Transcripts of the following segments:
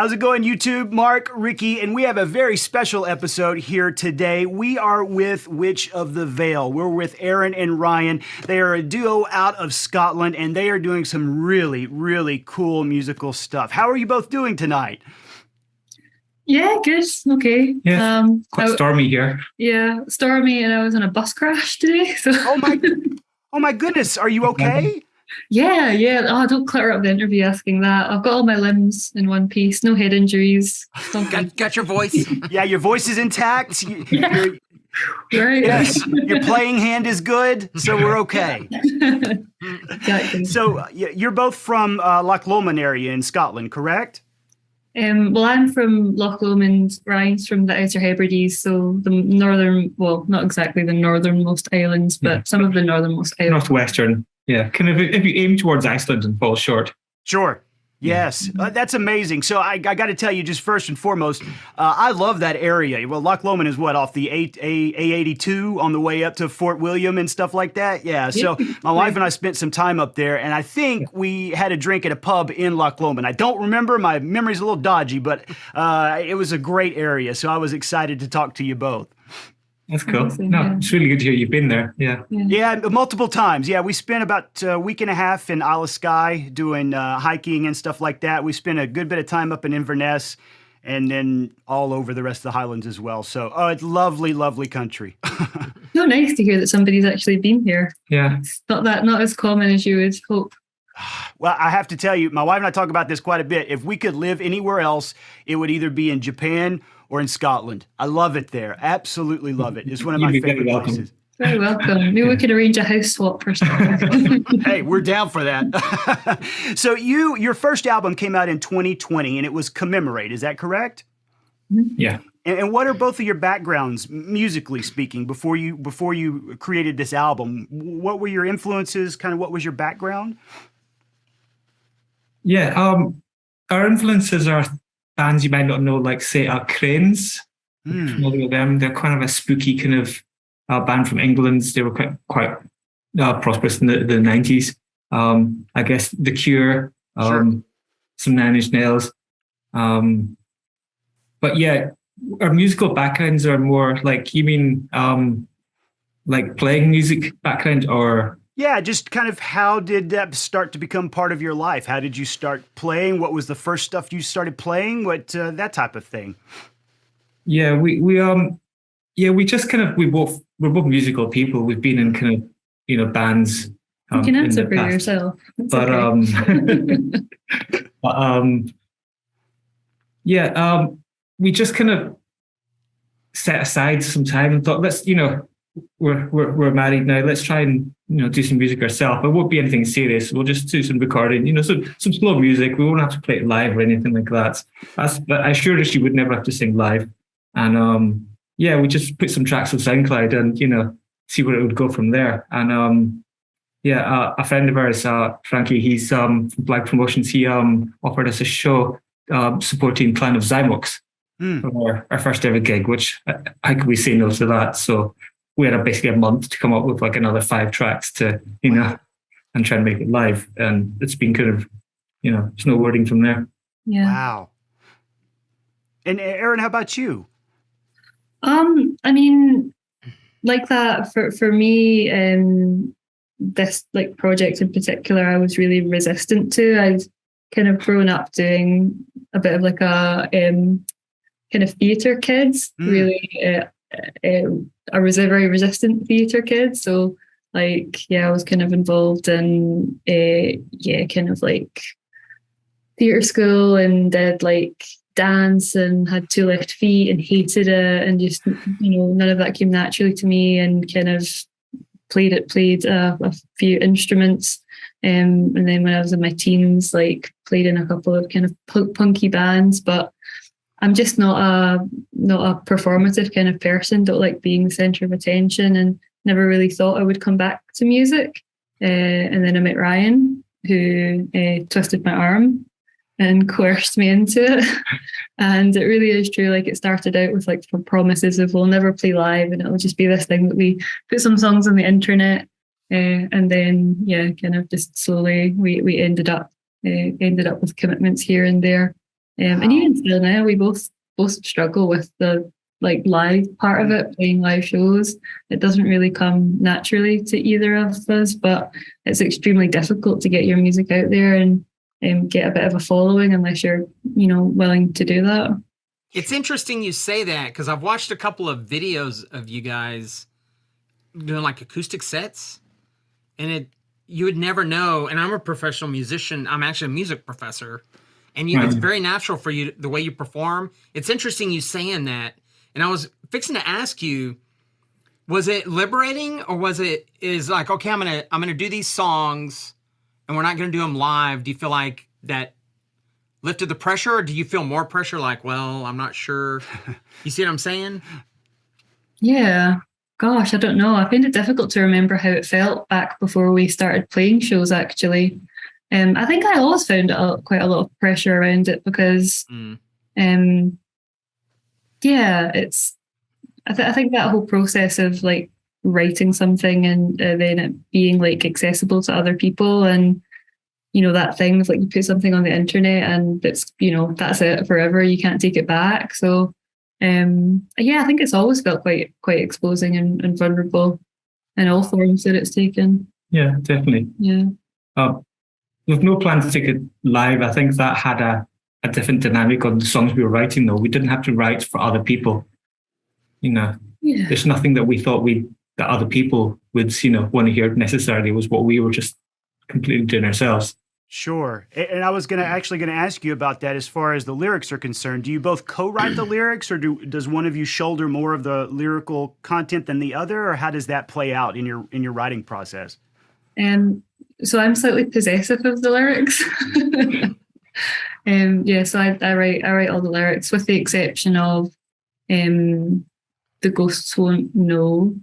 How's it going, YouTube? Mark, Ricky, and we have a very special episode here today. We are with Witch of the Vale. We're with Erin and Ryan. They are a duo out of Scotland, and they are doing some really, really cool musical stuff. How are you both doing tonight? Yeah, good. Okay. Yeah, quite stormy here. Yeah, stormy, and I was in a bus crash today. So. Oh my goodness, are you okay? Yeah. Oh, don't clutter up the interview asking that. I've got all my limbs in one piece, no head injuries. Got your voice. Yeah, your voice is intact. Right. Yes, your playing hand is good, so we're okay. Exactly. So you're both from Loch Lomond area in Scotland, correct? Well, I'm from Loch Lomond. Ryan's from the Outer Hebrides, so the northern, well, not exactly the northernmost islands, but some of the northernmost islands. Northwestern. Yeah, kind of if you aim towards Iceland and fall short. Sure. Yes, that's amazing. So I got to tell you, just first and foremost, I love that area. Well, Loch Lomond is what, off the A82 on the way up to Fort William and stuff like that? Yeah, so my wife and I spent some time up there, and I think we had a drink at a pub in Loch Lomond. I don't remember. My memory's a little dodgy, but it was a great area, so I was excited to talk to you both. That's cool. It's really good to hear you've been there. Yeah, multiple times. Yeah, we spent about a week and a half in Isle of Skye doing hiking and stuff like that. We spent a good bit of time up in Inverness and then all over the rest of the Highlands as well. So, it's lovely, lovely country. So nice to hear that somebody's actually been here. Yeah. It's not as common as you would hope. Well, I have to tell you, my wife and I talk about this quite a bit. If we could live anywhere else, it would either be in Japan or in Scotland. I love it there. Absolutely love it. It's one of my favorite places. Very welcome. Maybe we could arrange a house swap for something. Hey, we're down for that. So your first album came out in 2020 and it was Commemorate. Is that correct? Yeah. And what are both of your backgrounds, musically speaking, before you created this album? What were your influences? Kind of what was your background? Yeah. Our influences are bands you might not know, like say Cranes. Familiar with them? They're kind of a spooky kind of band from England. They were quite prosperous in the 90s. I guess The Cure, some Nine Inch Nails. But yeah, our musical backgrounds are more like, you mean like playing music background or? Yeah, just kind of how did that start to become part of your life? How did you start playing? What was the first stuff you started playing? What that type of thing? Yeah, we're both musical people. We've been in kind of bands. You can answer for yourself. It's we just kind of set aside some time and thought, let's we're married now. Let's try and do some music ourselves. It won't be anything serious. We'll just do some recording. Some slow music. We won't have to play it live or anything like that. But I assured her she would never have to sing live. And we just put some tracks on SoundCloud and see where it would go from there. And a friend of ours, Frankie, he's from Black Promotions. He offered us a show supporting Clan of Zymox for our first ever gig. Which how could we say no to that? So we had basically a month to come up with like another 5 tracks to, and try and make it live. And it's been kind of, snowboarding from there. Yeah. Wow. And Erin, how about you? I mean, like that for me, this like project in particular, I was really resistant to. I'd kind of grown up doing a bit of like a kind of theatre kids, really. I was a very resistant theatre kid, so I was kind of involved in kind of like theatre school and did like dance and had 2 left feet and hated it, and just none of that came naturally to me, and kind of played a few instruments, and then when I was in my teens, like played in a couple of kind of punky bands, but I'm just not a performative kind of person. Don't like being the centre of attention, and never really thought I would come back to music. And then I met Ryan, who twisted my arm and coerced me into it. And it really is true. Like, it started out with like promises of we'll never play live, and it'll just be this thing that we put some songs on the internet, and then kind of just slowly we ended up with commitments here and there. And even still now, we both struggle with the like live part of it, playing live shows. It doesn't really come naturally to either of us, but it's extremely difficult to get your music out there and get a bit of a following unless you're, willing to do that. It's interesting you say that, because I've watched a couple of videos of you guys doing like acoustic sets, and you would never know. And I'm a professional musician. I'm actually a music professor, and it's very natural for you, the way you perform. It's interesting you saying that. And I was fixing to ask you, was it liberating, or is like, okay, I'm gonna do these songs, and we're not gonna do them live? Do you feel like that lifted the pressure, or do you feel more pressure? Like, well, I'm not sure. You see what I'm saying? Yeah. Gosh, I don't know. I find it difficult to remember how it felt back before we started playing shows, actually. I think I always found quite a lot of pressure around it because, it's. I think that whole process of like writing something and then it being like accessible to other people, and that thing of like you put something on the internet and it's that's it forever. You can't take it back. So I think it's always felt quite exposing and vulnerable in all forms that it's taken. Yeah, definitely. Yeah. With no plan to take it live, I think that had a different dynamic on the songs we were writing, though. We didn't have to write for other people. There's nothing that we thought that other people would, want to hear necessarily. It was what we were just completely doing ourselves. Sure. And I was going to ask you about that as far as the lyrics are concerned. Do you both co-write the lyrics, or does one of you shoulder more of the lyrical content than the other, or how does that play out in your writing process? So I'm slightly possessive of the lyrics. So I write all the lyrics, with the exception of The Ghosts Won't Know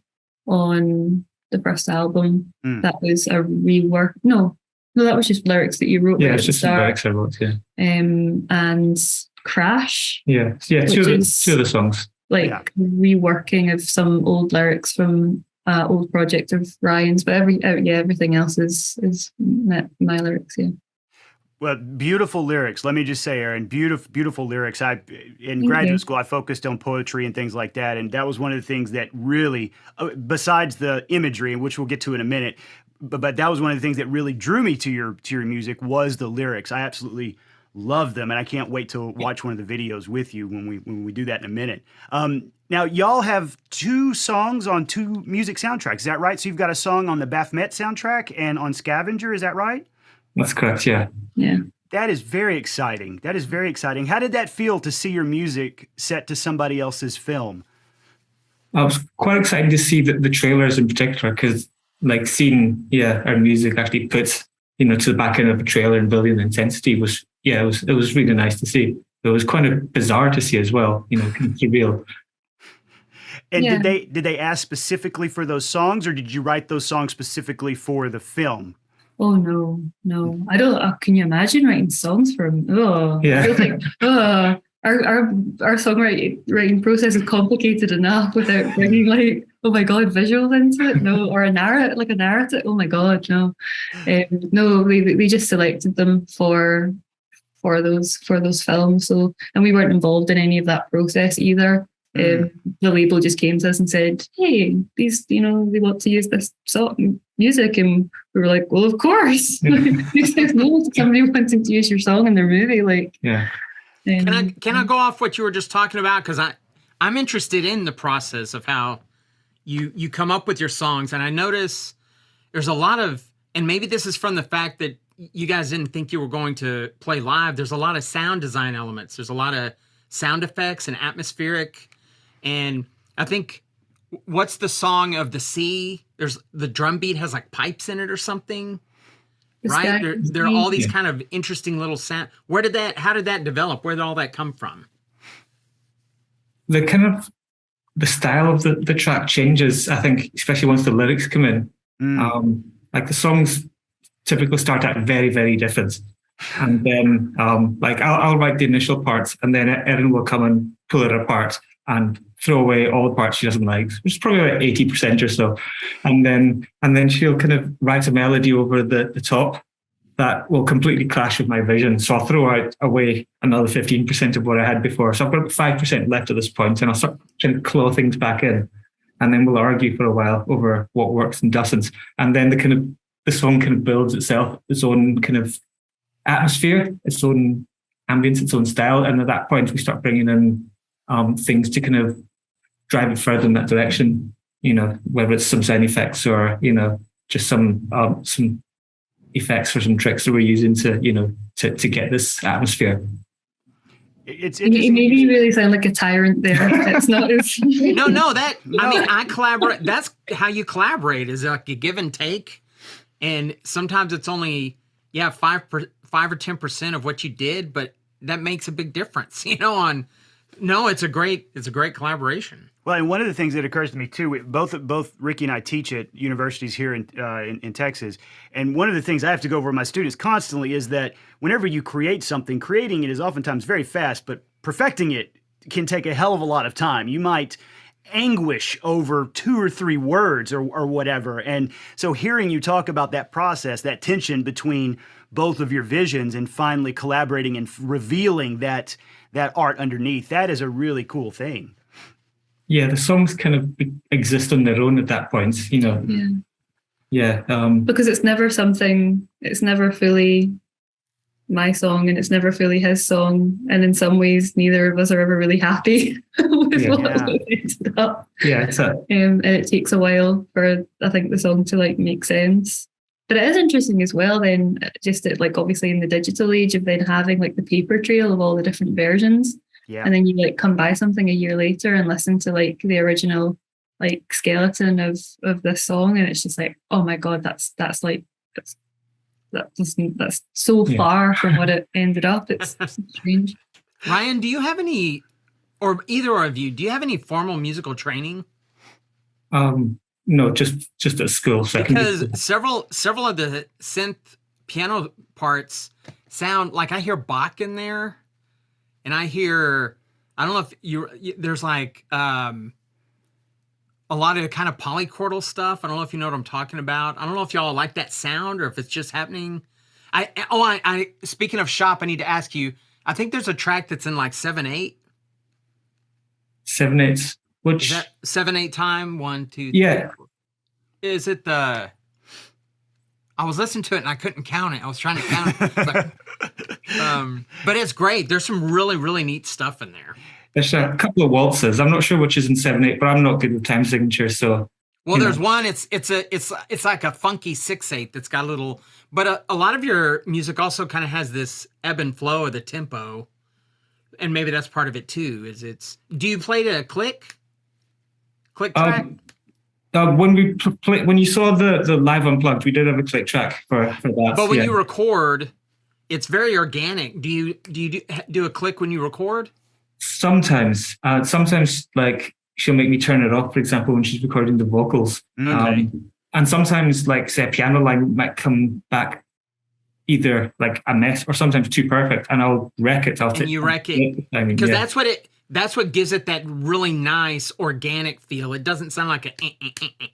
on the first album. That was a rework. No, that was just lyrics that you wrote. Yeah, it's just the lyrics I wrote, yeah. And Crash. Yeah, two of the songs. Reworking of some old lyrics from old project of Ryan's, but everything else is my lyrics, yeah. Well, beautiful lyrics. Let me just say, Erin, beautiful lyrics. In graduate school, I focused on poetry and things like that, and that was one of the things that really, besides the imagery, which we'll get to in a minute, but that was one of the things that really drew me to your music was the lyrics. I absolutely love them, and I can't wait to watch one of the videos with you when we do that in a minute. Now, y'all have 2 songs on 2 music soundtracks. Is that right? So you've got a song on the Baphomet soundtrack and on Scavenger. Is that right? That's correct, yeah. Yeah. That is very exciting. How did that feel to see your music set to somebody else's film? I was quite excited to see the trailers in particular, because like seeing our music actually puts to the back end of a trailer and building the intensity was it was really nice to see. It was kind of bizarre to see as well, kind of surreal. And did they ask specifically for those songs, or did you write those songs specifically for the film? Oh no! I don't. Can you imagine writing songs for him? Oh, yeah. I feel like our songwriting process is complicated enough without bringing like, oh my god, visuals into it. No, or a narrative. Oh my god, no. No, we just selected them for those films. So, and we weren't involved in any of that process either. The label just came to us and said, "Hey, these, we want to use this song music," and we were like, "Well, of course." You said no to somebody wanting to use your song in their movie, like. Yeah. Can I go off what you were just talking about, because I'm interested in the process of how you come up with your songs, and I notice there's a lot of, and maybe this is from the fact that you guys didn't think you were going to play live. There's a lot of sound design elements. There's a lot of sound effects and atmospheric. And I think, what's the song of the sea? There's the drum beat has like pipes in it or something, right? There are all these kind of interesting little sound. How did that develop? Where did all that come from? The style of the track changes, I think, especially once the lyrics come in. Like the songs typically start out very, very different. And then I'll write the initial parts, and then Erin will come and pull it apart and throw away all the parts she doesn't like, which is probably about 80% or so. And then she'll kind of write a melody over the top. that will completely clash with my vision. So I'll throw away another 15% of what I had before. So I've got 5% left at this point, and I'll start trying to claw things back in. And then we'll argue for a while over what works and doesn't. And then the song kind of builds itself, its own kind of atmosphere, its own ambience, its own style. And at that point, we start bringing in things to kind of drive it further in that direction, whether it's some sound effects or, just some effects or some tricks that we're using to get this atmosphere. It's You interesting. made me really sound like a tyrant there. It's not. No. I mean, I collaborate. That's how you collaborate, is like a give and take. And sometimes it's only 5 or 10% of what you did, but that makes a big difference. It's a great collaboration. Well, and one of the things that occurs to me too, both Ricky and I teach at universities here in Texas, and one of the things I have to go over with my students constantly is that whenever you create something, creating it is oftentimes very fast, but perfecting it can take a hell of a lot of time. You might anguish over 2 or 3 words or whatever, and so hearing you talk about that process, that tension between both of your visions, and finally collaborating and revealing that art underneath, that is a really cool thing. Yeah, the songs kind of exist on their own at that point, Yeah. Because it's never fully my song, and it's never fully his song. And in some ways, neither of us are ever really happy with what ended up. Yeah, it's and it takes a while for, I think, the song to make sense. But it is interesting as well then, just that obviously in the digital age of then having the paper trail of all the different versions. Yeah. And then you come by something a year later and listen to the original skeleton of this song, and it's just oh my god, that's so far from what it ended up. It's strange. Ryan, do you have any, or either of you, do you have any formal musical training? No, just at school. Because several of the synth piano parts sound like, I hear Bach in there. And I don't know if there's a lot of kind of polychordal stuff. I don't know if you know what I'm talking about. I don't know if y'all like that sound or if it's just happening. I speaking of shop, I need to ask you, I think there's a track that's in 7/8. 7/8. Which is that 7/8 time? 1, 2, 3, yeah. 4. Is it the? I was listening to it and I couldn't count it. I was trying to count it. But it's great. There's some really, really neat stuff in there. There's a couple of waltzes. I'm not sure which is in 7/8, but I'm not good with time signatures. So there's one. It's like a funky 6/8 that's got a little. But a lot of your music also kind of has this ebb and flow of the tempo, and maybe that's part of it too. Do you play to a click track? When you saw the live unplugged, we did have a click track for that. But when you record, it's very organic. Do you do a click when you record? Sometimes, she'll make me turn it off. For example, when she's recording the vocals, okay. And sometimes say a piano line might come back either a mess or sometimes too perfect, and I'll wreck it. You wreck it because that's what gives it that really nice organic feel. It doesn't sound like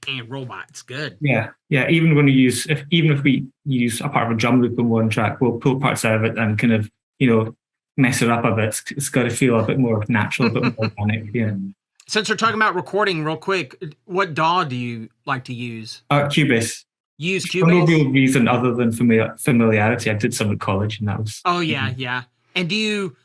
a robot. It's good. Yeah. Even when if we use a part of a drum loop in one track, we'll pull parts out of it and kind of mess it up a bit. It's got to feel a bit more natural, a bit more organic. Yeah. Since we're talking about recording, real quick, what DAW do you like to use? Cubase. You use Cubase? For no real reason other than familiarity. I did some at college, and that was. Oh yeah. And do you?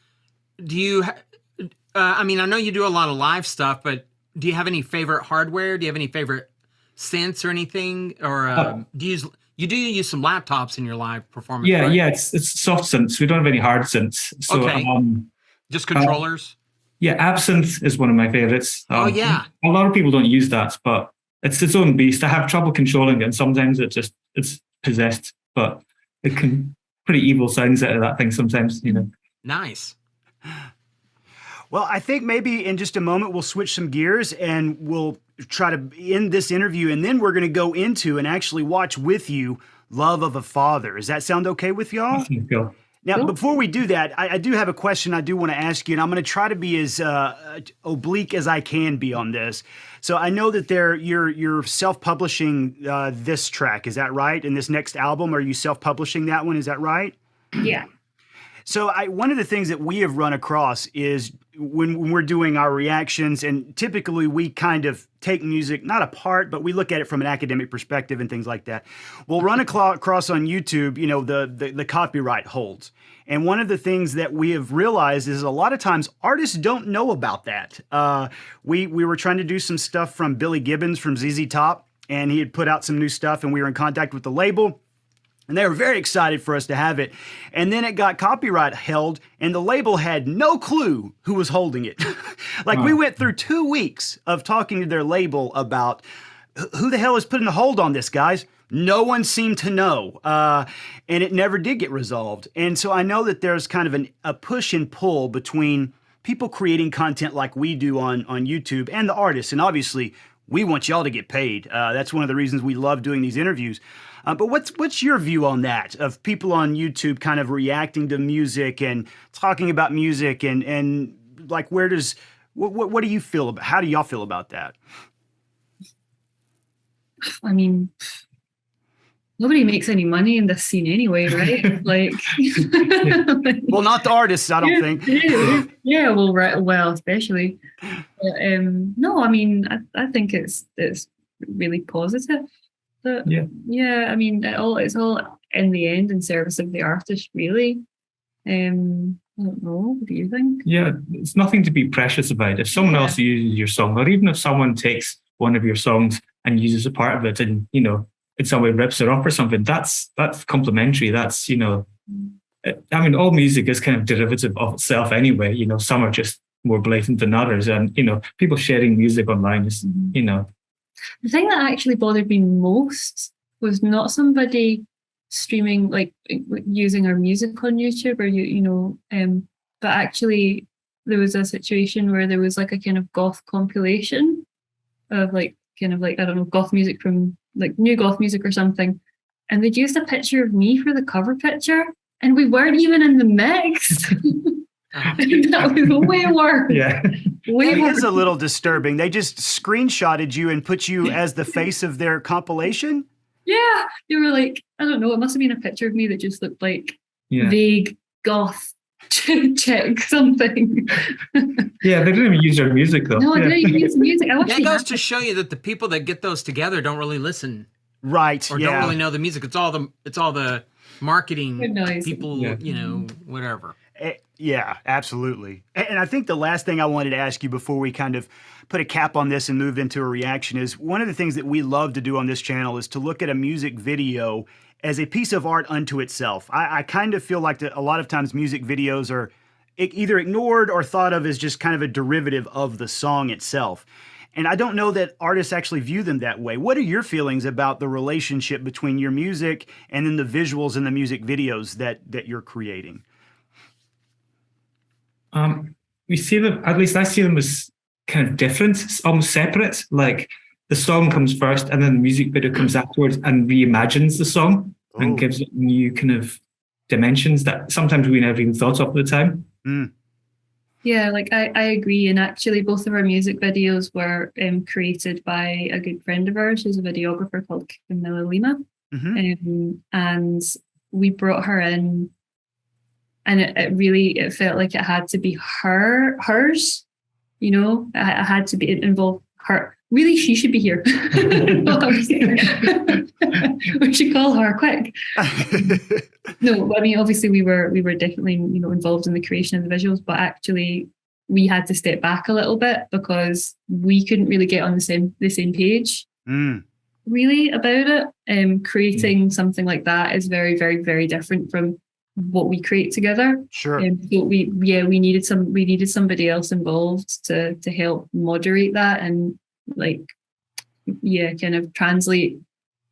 I know you do a lot of live stuff, but do you have any favorite hardware? Do you have any favorite synths or anything? Or do you use some laptops in your live performance? Yeah, right? yeah. It's soft synths. We don't have any hard synths. So, okay. Just controllers. Yeah, Absinthe is one of my favorites. Oh yeah. A lot of people don't use that, but it's its own beast. I have trouble controlling it, and sometimes it's possessed, but it can pretty evil sounds out of that thing sometimes. Nice. Well, I think maybe in just a moment we'll switch some gears and we'll try to end this interview, and then we're going to go into and actually watch with you Love of a Father. Does that sound okay with y'all? Cool. Now, Cool. before we do that, I do have a question I do want to ask you, and I'm going to try to be as oblique as I can be on this. So I know that you're self-publishing this track. Is that right? In this next album, are you self-publishing that one? Is that right? Yeah. So one of the things that we have run across is when we're doing our reactions, and typically we kind of take music not apart, but we look at it from an academic perspective and things like that. We'll run across on YouTube, the copyright holds. And one of the things that we have realized is a lot of times artists don't know about that. We were trying to do some stuff from Billy Gibbons from ZZ Top, and he had put out some new stuff, and we were in contact with the label. And they were very excited for us to have it. And then it got copyright held, and the label had no clue who was holding it. We went through 2 weeks of talking to their label about who the hell is putting a hold on this, guys? No one seemed to know. And it never did get resolved. And so I know that there's kind of a push and pull between people creating content like we do on YouTube and the artists. And obviously, we want y'all to get paid. That's one of the reasons we love doing these interviews. But what's your view on that, of people on YouTube kind of reacting to music and talking about music and like what do you feel about, how do y'all feel about that? I mean, nobody makes any money in this scene anyway, right? Well, not the artists, I don't think. Yeah, well, especially. But, no, I mean, I think it's really positive. But, I mean, it's all in the end in service of the artist, really. I don't know. What do you think? Yeah, it's nothing to be precious about. If someone else uses your song, or even if someone takes one of your songs and uses a part of it and, in some way rips it up or something, that's complimentary. That's, I mean, all music is kind of derivative of itself anyway. Some are just more blatant than others. And, people sharing music online is, The thing that actually bothered me most was not somebody streaming, like using our music on YouTube or, but actually there was a situation where there was like a kind of goth compilation of I don't know, goth music from like new goth music or something. And they'd used a picture of me for the cover picture and we weren't even in the mix. That was way worse. Yeah. It is a little disturbing. They just screenshotted you and put you as the face of their compilation? Yeah. They were like, I don't know, it must have been a picture of me that just looked like vague goth chick something. Yeah, they didn't even use their music though. No, I didn't even use music. That goes to show you that the people that get those together don't really listen. Right. Or don't really know the music. It's all the marketing people, whatever. Yeah, absolutely. And I think the last thing I wanted to ask you before we kind of put a cap on this and move into a reaction is one of the things that we love to do on this channel is to look at a music video as a piece of art unto itself. I kind of feel like that a lot of times music videos are either ignored or thought of as just kind of a derivative of the song itself. And I don't know that artists actually view them that way. What are your feelings about the relationship between your music and then the visuals and the music videos that you're creating? We see them, at least I see them as kind of different, almost separate. Like the song comes first and then the music video comes afterwards and reimagines the song and gives it new kind of dimensions that sometimes we never even thought of at the time. Yeah, like I agree. And actually both of our music videos were created by a good friend of ours who's a videographer called Camilla Lima. And we brought her in. And it felt like it had to be hers, it had to be involve her. Really, she should be here. We should call her quick. No, I mean, obviously we were definitely, involved in the creation of the visuals, but actually we had to step back a little bit because we couldn't really get on the same page really about it. Creating something like that is very, very, very different from what we create together. Sure. So we needed somebody else involved to help moderate that and kind of translate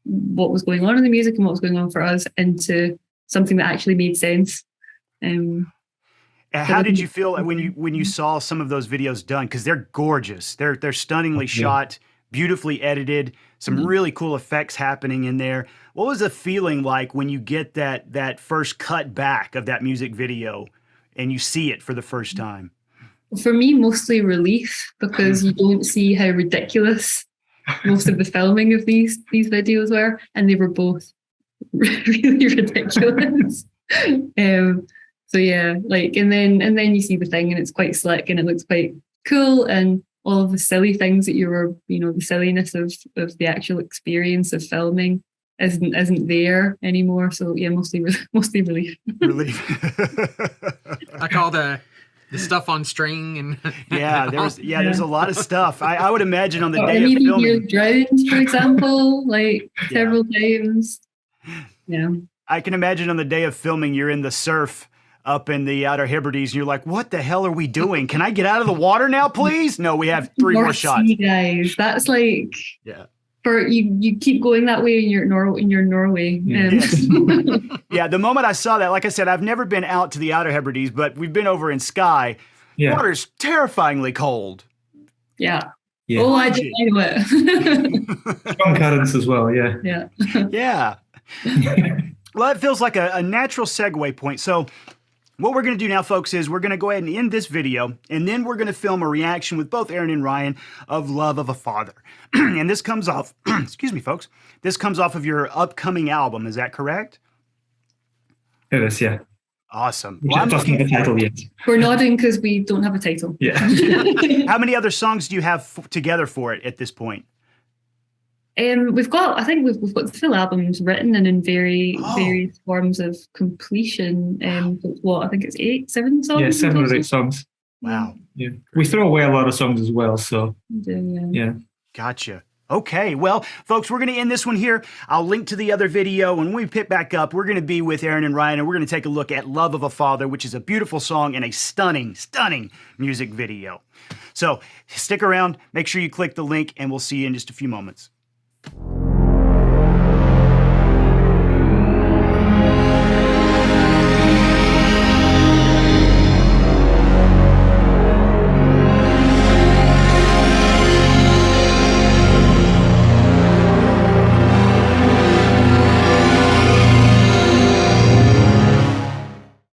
what was going on in the music and what was going on for us into something that actually made sense. How did you feel when you saw some of those videos done? Because they're gorgeous. They're stunningly shot, beautifully edited, some really cool effects happening in there. What was the feeling like when you get that first cut back of that music video and you see it for the first time? For me, mostly relief, because you don't see how ridiculous most of the filming of these videos were, and they were both really ridiculous. So yeah, like, and then you see the thing and it's quite slick and it looks quite cool, and all of the silly things that the silliness of the actual experience of filming isn't there anymore. So yeah, mostly relief. Relief. Like all the stuff on string and there's a lot of stuff. I would imagine on the day of maybe filming. you're drowned, for example, like several times. Yeah. I can imagine on the day of filming, you're in the surf up in the Outer Hebrides, and you're like, what the hell are we doing? Can I get out of the water now, please? No, we have 3 more shots. Guys, that's like, for you keep going that way in your Norway. Yes. Yeah, the moment I saw that, like I said, I've never been out to the Outer Hebrides, but we've been over in Skye. Yeah. Water's terrifyingly cold. Yeah. Oh, I know it. Strong currents as well, yeah. Yeah. Yeah. Well, it feels like a natural segue point. So what we're going to do now, folks, is we're going to go ahead and end this video, and then we're going to film a reaction with both Erin and Ryan of Love of a Father. And this comes off, excuse me, folks, this comes off of your upcoming album. Is that correct? It is, yeah. Awesome. Well, I'm looking at the title yet. We're nodding because we don't have a title. Yeah. How many other songs do you have together for it at this point? We've got the full albums written and in various forms of completion. I think it's 7 songs. Yeah, 7 or 8 songs. Wow. Yeah. We throw away a lot of songs as well, so yeah. Gotcha. Okay, well, folks, we're going to end this one here. I'll link to the other video. When we pick back up, we're going to be with Erin and Ryan, and we're going to take a look at Love of a Father, which is a beautiful song and a stunning, stunning music video. So stick around, make sure you click the link, and we'll see you in just a few moments.